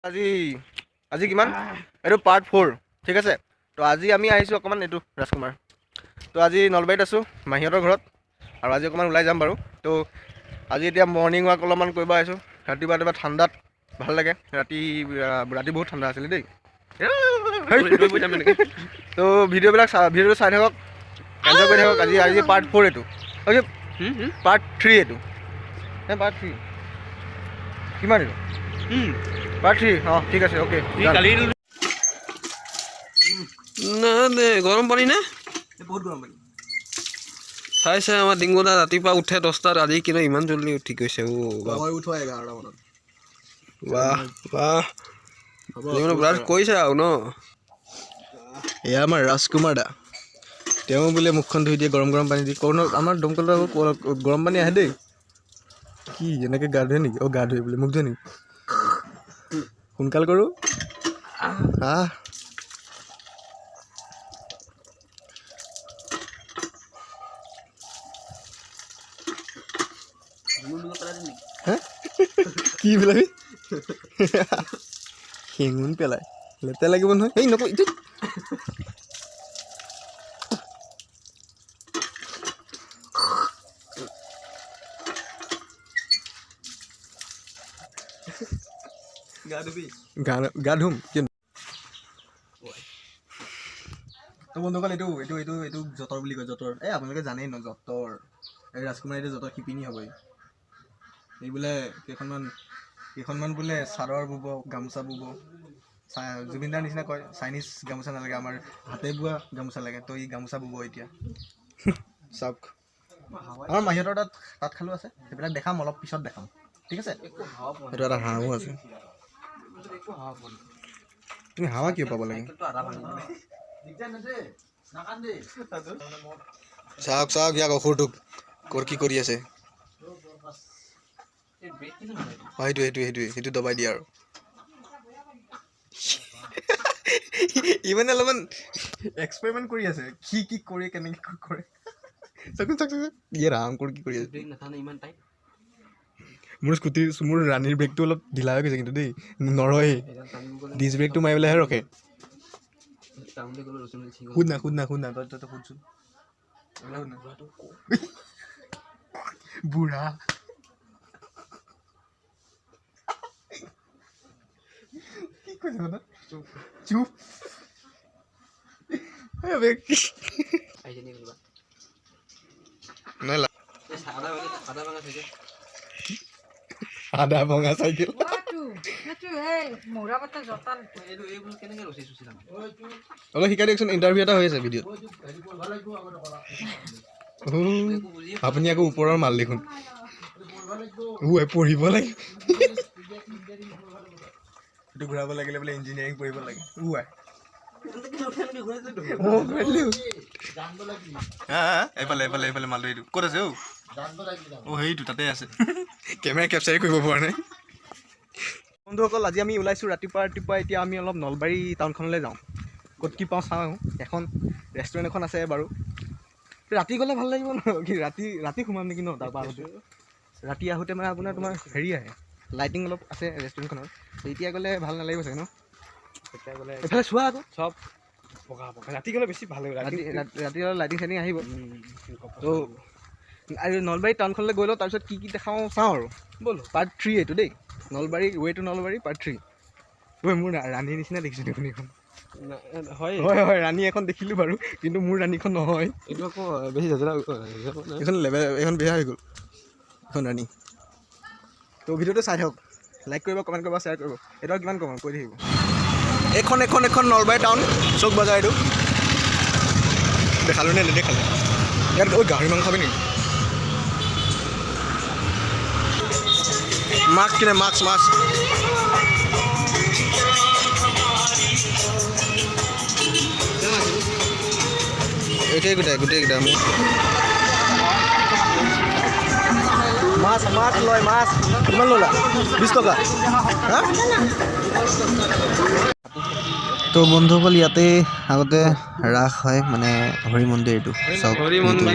আজি আজি কিমান এইটো পাৰ্ট 4 ঠিক আছে। তো আজি আমি আহিছোঁ অকণমান এইটো ৰাজকুমাৰ। তো আজি নলবাৰীত আছোঁ মাহীহঁতৰ ঘৰত আৰু আজি অকণমান ওলাই যাম বাৰু। তো আজি এতিয়া মৰ্ণিং ৱাক অলপমান কৰিব আহিছোঁ। ৰাতিপুৱা ঠাণ্ডাত ভাল লাগে। ৰাতি বহুত ঠাণ্ডা আছিলে দেই। তো ভিডিঅ'টো চাই থাকক, এনজয় কৰি থাকক। আজি পাৰ্ট 4 এইটো, পাৰ্ট 3 এইটো, পাৰ্ট 3 কিমান এইটো পাৰ্ট 3। অঁ ঠিক আছে, অ'কে। গৰম পানী নে? বহুত গৰম পানী। চাইছে আমাৰ ডিংগুদা ৰাতিপুৱা উঠে 10টাত, আজি কিন্তু ইমান জল্দি উঠি গৈছে। মই উঠোৱা 11টা মানত। বাহ বাহ, ব্ৰাছ কৰিছে আৰু ন? এয়া আমাৰ ৰাজকুমাৰ দা, তেওঁ বোলে মুখখন ধুই দিয়ে গৰম পানী দি। আমাৰ দমকলত আকৌ গৰম পানী আহে দেই। কি এনেকৈ গা ধুৱে নেকি? গা ধুৱে বোলে, মুখ ধুৱে নেকি? সোনকাল কৰোঁ। কি পেলাবি? শিঙুন পেলাই লেতেৰা লাগিব নহয়। এই নকওঁ ইটো। গা ধুম কিন্তু বন্ধুসকল, এইটো যঁতৰ বুলি কয়। যঁতৰ আপোনালোকে জানেই ন, যঁতৰ। এই ৰাজকুমাৰ এতিয়া যঁতৰ শিপিনী হ'ব। এই বোলে কেইখনমান বোলে চাদৰ বব, গামোচা বব। জুবিনদাৰ নিচিনা কয় চাইনিজ গামোচা নালাগে, আমাৰ হাতে বোৱা গামোচা লাগে। তো ই গামোচা বব এতিয়া। চাওক, আমাৰ মাহীহঁতৰ তাঁতশালো আছে। সেইবিলাক দেখাম অলপ পিছত দেখাম, ঠিক আছে। সেইটো এটা হাঁহো আছে। তুমি হাৱা কিয় পাব লাগে? চাওক ইয়াক অসুৰটোক কি কৰি আছে। সেইটো দবাই দিয়া আৰু ইমানে অলপমান এক্সপেৰিমেণ্ট কৰি আছে। কি কৰে, কেনেকে কৰে। কি কৰি আছে? মোৰ ৰাণীৰ ব্ৰেকটো অলপ ঢিলা হৈ গৈছে কিন্তু দেই, নৰয়ে। ডিছ ব্ৰেকটো মাৰিবলৈহে ৰখে। শুন না তই শুনচোন। বুঢ়া কি কৈছে মানে? চুপ। আদা ভঙা চাইকেল। অলপ শিকাই দিয়কচোন, ইণ্টাৰভিউ এটা হৈ আছে ভিডিঅ'ত। আপুনি আকৌ ওপৰৰ মাল দেখোন। পঢ়িব লাগে। সেইটো ঘূৰাব লাগিলে বোলে ইঞ্জিনিয়াৰিং পঢ়িব লাগে। এইফালে মালটো এইটো ক'ত আছে? সেইটো তাতে আছে। কেমেৰা কেপচাৰে কৰিব পৰা নাই। বন্ধুসকল, আজি আমি ওলাইছোঁ ৰাতিপুৱা। এতিয়া আমি অলপ নলবাৰী টাউনখনলৈ যাওঁ। ক'ত কি পাওঁ চাওঁ। এখন ৰেষ্টুৰেণ্ট এখন আছে বাৰু। ৰাতি গ'লে ভাল লাগিব ন? কি ৰাতি সোমাম নেকি ন? তাৰপৰা আহোঁতে ৰাতি আহোঁতে মানে তোমাৰ হেৰি আহে, লাইটিং অলপ আছে ৰেষ্টুৰেণ্টখনত। এতিয়া গ'লে ভাল নালাগিব চাগে ন? এইফালে চোৱা আকৌ, চব ৰাতি গ'লে বেছি ভাল লাগিব। ৰাতি অলপ লাইটিং চাইটিং আহিব। তো আৰু নলবাৰী টাউনখনলৈ গৈ লওঁ, তাৰপিছত কি দেখাওঁ চাওঁ আৰু। ব'লো, পাৰ্ট 3 এইটো দেই। Nalbari way to Nalbari part 3। মোৰ ৰাণীৰ নিচিনা দেখিছোঁ দেখোন এইখন। হয়, ৰাণী এখন দেখিলোঁ বাৰু, কিন্তু মোৰ ৰাণীখন নহয়। এইটো আকৌ বেছি এইখন বেয়া হৈ গ'ল, এইখন ৰাণী। তো ভিডিঅ'টো চাই থাকক, লাইক কৰিব, কমেণ্ট কৰিব, শ্বেয়াৰ কৰিব। এইটো কিমান কম কৈ থাকিব। এইখন নলবাৰী টাউন চৌক বজাৰ। এইটো দেখালোঁ নে নেদেখালোঁ? ইয়াত গাহৰি মাংস খাবি নেকি? মাছ কিনে, মাছ গোটেইকেইটা মোৰ মাছ লয়। মাছ কিমান ল'লা? 20 টকা। তো বন্ধুসকল, ইয়াতে আগতে ৰাস হয়, মানে হৰি মন্দিৰ। এইটো চাওক, হৰি মন্দিৰ।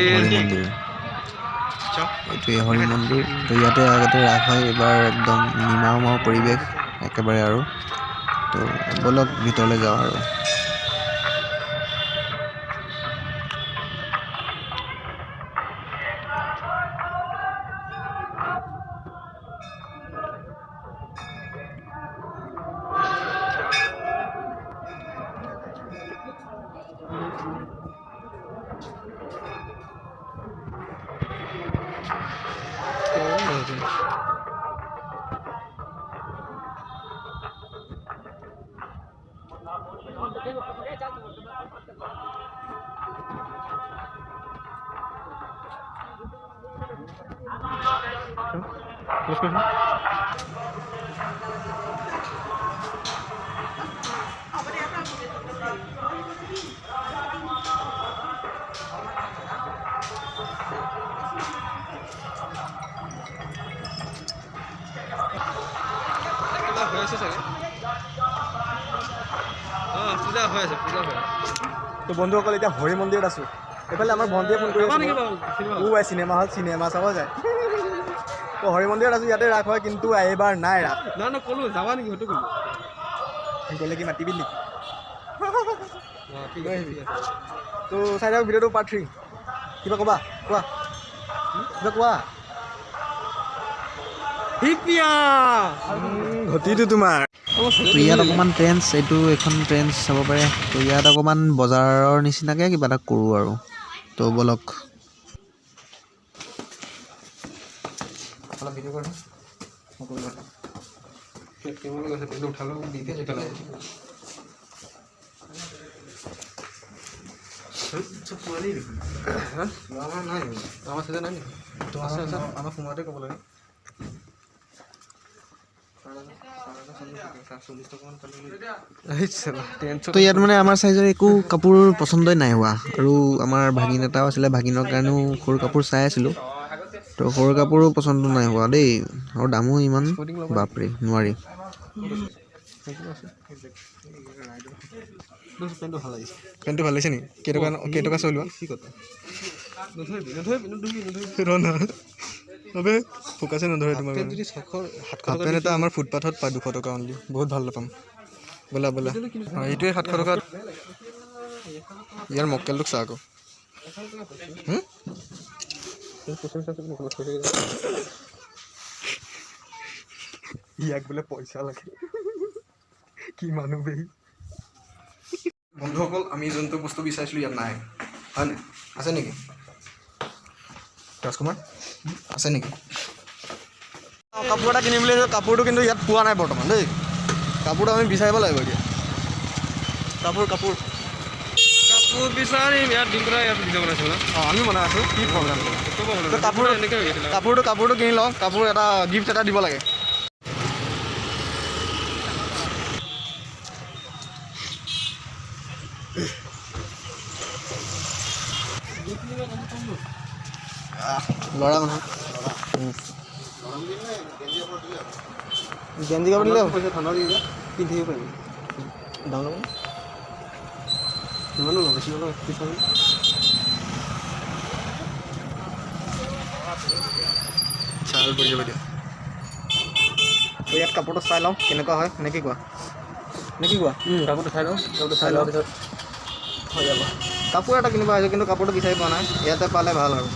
এইটোৱে হৰি মন্দিৰ। তো ইয়াতে আগতে ৰাস হয়। এইবাৰ একদম নিমাও পৰিৱেশ, একেবাৰে আৰু তো ব'লক ভিতৰলৈ যাওঁ আৰু হৈ আছে চাগে পূজা হৈ আছে তো বন্ধুসকল এতিয়া হৰি মন্দিৰত আছোঁ এইফালে আমাৰ ভণ্টিয়ে ফোন কৰি আছে চিনেমা হল চিনেমা চাব যায় তো হৰি মন্দিৰত আছোঁ ইয়াতে ৰাস হয় কিন্তু এইবাৰ নাই ৰাস না ক'লো যাবা নেকি সেইটো ক'লো গ'লে কি মাতিবি নেকি তো চাই থাকক ভিডিঅ'টো পাৰ্ট 3 কিবা ক'বা কোৱা কিবা কোৱা ঘটিটো তোমাৰ তো ইয়াত অকণমান ট্ৰেন্স এইটো এখন ট্ৰেন্স চাব পাৰে তো ইয়াত অকণমান বজাৰৰ নিচিনাকৈ কিবা এটা কৰোঁ আৰু তো ব'লক আমাৰ সময়তে ক'ব লাগে তো ইয়াত মানে আমাৰ চাইজৰ একো কাপোৰ পচন্দই নাই হোৱা আৰু আমাৰ ভাগিন এটাও আছিলে ভাগিনৰ কাৰণেও সৰু কাপোৰ চাই আছিলোঁ তো সৰু কাপোৰো পচন্দ নাই হোৱা দেই আৰু দামো ইমান বাপৰে নোৱাৰি পেণ্টটো ভাল লাগিছে নেকি কেইটকা চলোৱা অবে ফোকাছে নধৰে তোমাৰ হাফ পেণ্ট এটা আমাৰ ফুটপাথত পায় 200 টকা অনলি বহুত ভাল নাপাম ব'লা ব'লা এইটোৱে 700 টকাত ইয়াৰ মক্কেলটোক চা আকৌ ইয়াক বোলে পইচা লাগে কি মানুহ বেহি বন্ধুসকল আমি যোনটো বস্তু বিচাৰিছিলোঁ ইয়াত নাই হয়নে আছে নেকি ৰাজকুমাৰ আছে নেকি কাপোৰ এটা কিনিম বুলি কাপোৰটো কিন্তু ইয়াত পোৱা নাই বৰ্তমান দেই কাপোৰটো আমি বিচাৰিব লাগিব এতিয়া কাপোৰ বিচাৰিম ইয়াত দিন ইয়াত ভিডিঅ' বনাইছোঁ ন আমি বনাই আছোঁ কি প্ৰব্লেম কাপোৰটো কিনি লওঁ কাপোৰ এটা গিফ্ট এটা দিব লাগে ল'ৰা মানুহ গেঞ্জি কাপোৰ দিলে পইচা ঠাণ্ডা দি পিন্ধিব পাৰিবি দাম ল'ব কিমানো ল'ব বেছি নল'ব চাল পৰি যাব দিয়া ইয়াত কাপোৰটো চাই লওঁ কেনেকুৱা হয় নে কি কোৱা কাপোৰটো চাই লওঁ পিছত হৈ যাব কাপোৰ এটা কিনিব আহিছোঁ কিন্তু কাপোৰটো বিচাৰি পোৱা নাই ইয়াতে পালে ভাল আৰু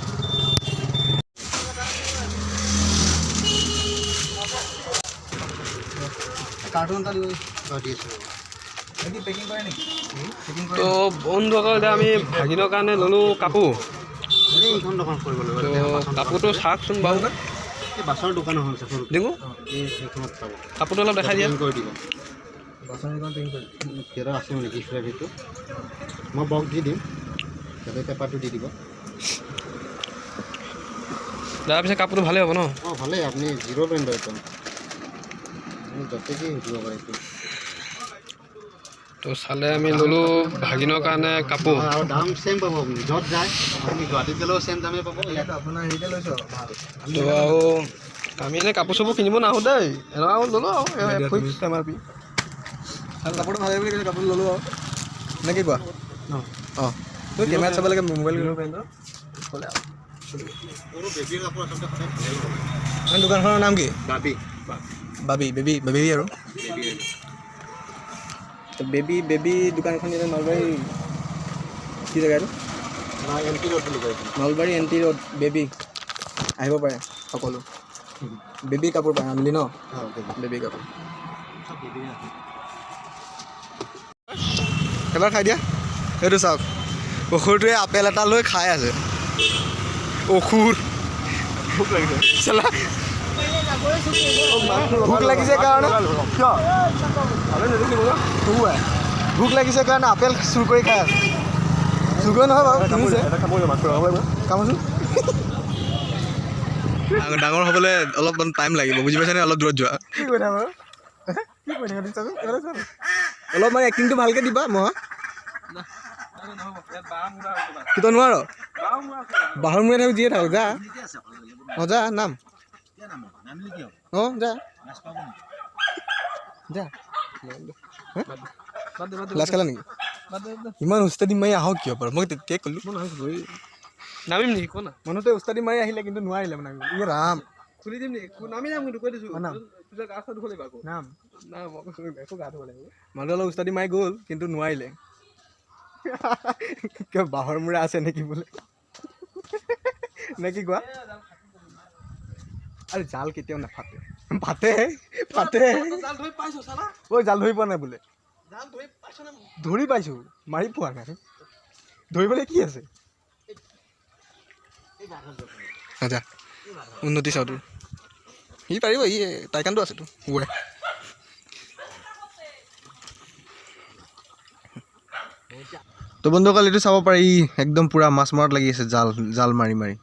কাৰ্টুন এটা তো বন্ধুসকল এতিয়া আমি ভাগিনৰ কাৰণে ল'লোঁ কাপোৰ কাপোৰটো চাওকচোন বাৰু বাছৰ দোকান এখন আছে দেখো সেইখনত চাব কাপোৰটো অলপ দেখাই দিয়া কৰি দিব বাছৰ দোকান সিহঁতৰ আছে মানে গিফ্ট সেইটো মই বক্স দি দিম সিহঁতে পেপাৰটো দি দিব তাৰপিছত কাপোৰটো ভালেই হ'ব ন অঁ ভালেই আপুনি জিৰ' ব্ৰেণ্ডৰ একদম আপুনি য'তে কি শিকিব পাৰে এইটো তো চালে আমি ল'লোঁ ভাগিনৰ কাৰণে কাপোৰ আৰু দাম চেম পাব আপুনি য'ত যায় আপুনি গুৱাহাটীত গ'লেও চেম দামে পাব ইয়াত আপোনাৰ হেৰিতে লৈছোঁ ভাল তো আৰু আমি এনেই কাপোৰ চাপোৰ কিনিব নাহোঁ দেই এনেকুৱা আৰু ল'লোঁ আৰু MRP কাপোৰটো ভালেই বুলি কৈছে কাপোৰ ল'লোঁ আৰু নে কি কোৱা অঁ তুমি কেমেৰাত চাব লাগে মোবাইল ক'লে আৰু বেবীৰ কাপোৰ আচলতে সদায় ভালেই দোকানখনৰ নাম কি বাবী বেবী আৰু তো বেবী দোকানখন এতিয়া নলবাৰী কি জেগা এইটো নলবাৰী NT ৰোড বেবী আহিব পাৰে সকলো বেবী কাপোৰ পায় আনিলি ন বেবী কাপোৰ এবাৰ খাই দিয়া এইটো চাওক অসুৰটোৱে আপেল এটা লৈ খাই আছে অসুৰ ভোক লাগিছে চালা ভোক লাগিছে কাৰণে ভোক লাগিছে কাৰণে আপেল চুৰ কৰি খাই আছে চুৰ কৰি নহয় বাৰু কিনিছে কামচোন ডাঙৰ হ'বলৈ অলপমান টাইম লাগিব বুজি পাইছানে অলপ দূৰত যোৱা কি কৈ থাকা বাৰু কি কৈ থাকা অলপ মানে এক্টিংটো ভালকৈ দিবা মই কি তই নোৱাৰ বাহৰ মূৰে থাকোঁ যিয়ে থাকোঁ যা অঁ যা নাম অঁ যা যা লাজ খালা নেকি ইমান উস্তাদি মাৰি আহক কিয় বাৰু মই তেতিয়াই ক'লোঁ নামিম নেকি কোৱা না মানুহটোৱে উস্তাদি মাৰি আহিলে কিন্তু নোৱাৰিলে মানে ই ৰাম খুলি দিম নেকি নামি যাম কিন্তু কৈ দিছোঁ নাম গা চা ধুব লাগিব আকৌ নাম না একো গা ধুব লাগিব মানুহ অলপ উস্তাদি মাৰি গ'ল কিন্তু নোৱাৰিলে কিয় বাঁহৰ মূৰা আছে নেকি বোলে নে কি কোৱা আৰু জাল কেতিয়াও নাফাটে ফাটে জাল ধৰি পাইছোঁ চালা ঐ জাল ধৰি পোৱা নাই বোলে জাল ধৰি পাইছোঁ নে ধৰি পাইছোঁ মাৰি পোৱা নাই ধৰিবলৈ কি আছে আচ্ছা উন্নতি চাওঁ তোৰ সি পাৰিব ই টাইকাণ্ডো আছেতো ৱে তো বন্ধুসকল এইটো চাব পাৰি একদম পূৰা মাছ মৰাত লাগি আছে জাল মাৰি মাৰি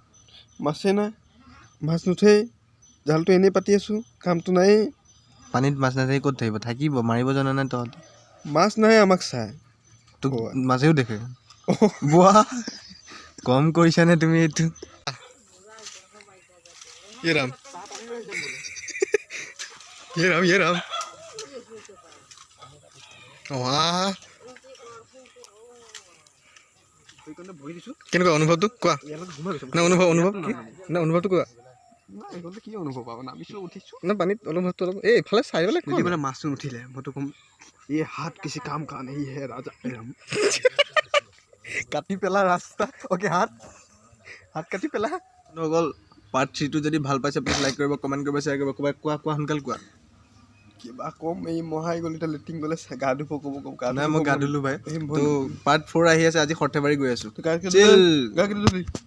মাছে নাই মাছ নুঠেই জালটো এনেই পাতি আছোঁ কামটো নাই পানীত মাছ নাথাকি ক'ত থাকিব থাকিব মাৰিব জানা নাই তহঁত মাছ নাই আমাক চাই তোক মাছেও দেখে বোৱা কম কৰিছানে তুমি এইটো ৰাম কেনেকুৱা অনুভৱটো কোৱা না অনুভৱ কি না অনুভৱটো কোৱা কি অনুভৱ পাব নামিছোঁ উঠিছোঁ না পানীত অনুভৱটো অলপ এই এইফালে চাই পেলাই যদি মানে মাছটো নুঠিলে মইতো ক'ম এই হাত কিছি কাম কাৰণে ই হে ৰাজা কাটি পেলা ৰাস্তা অ'কে হাত কাটি পেলা অকল পাৰ্ট 3টো যদি ভাল পাইছে প্লিজ লাইক কৰিব কমেণ্ট কৰিব শ্বেয়াৰ কৰিব কোৱা সোনকালে কোৱা কিবা কম এই মহাই গ'ল এতিয়া লেট্ৰিন গ'লে গা ধুব ক'ব নাই মই গা ধুলোঁ ভাই তো পাৰ্ট 4 আহি আছে আজি সৰ্থেবাৰী গৈ আছোঁ গা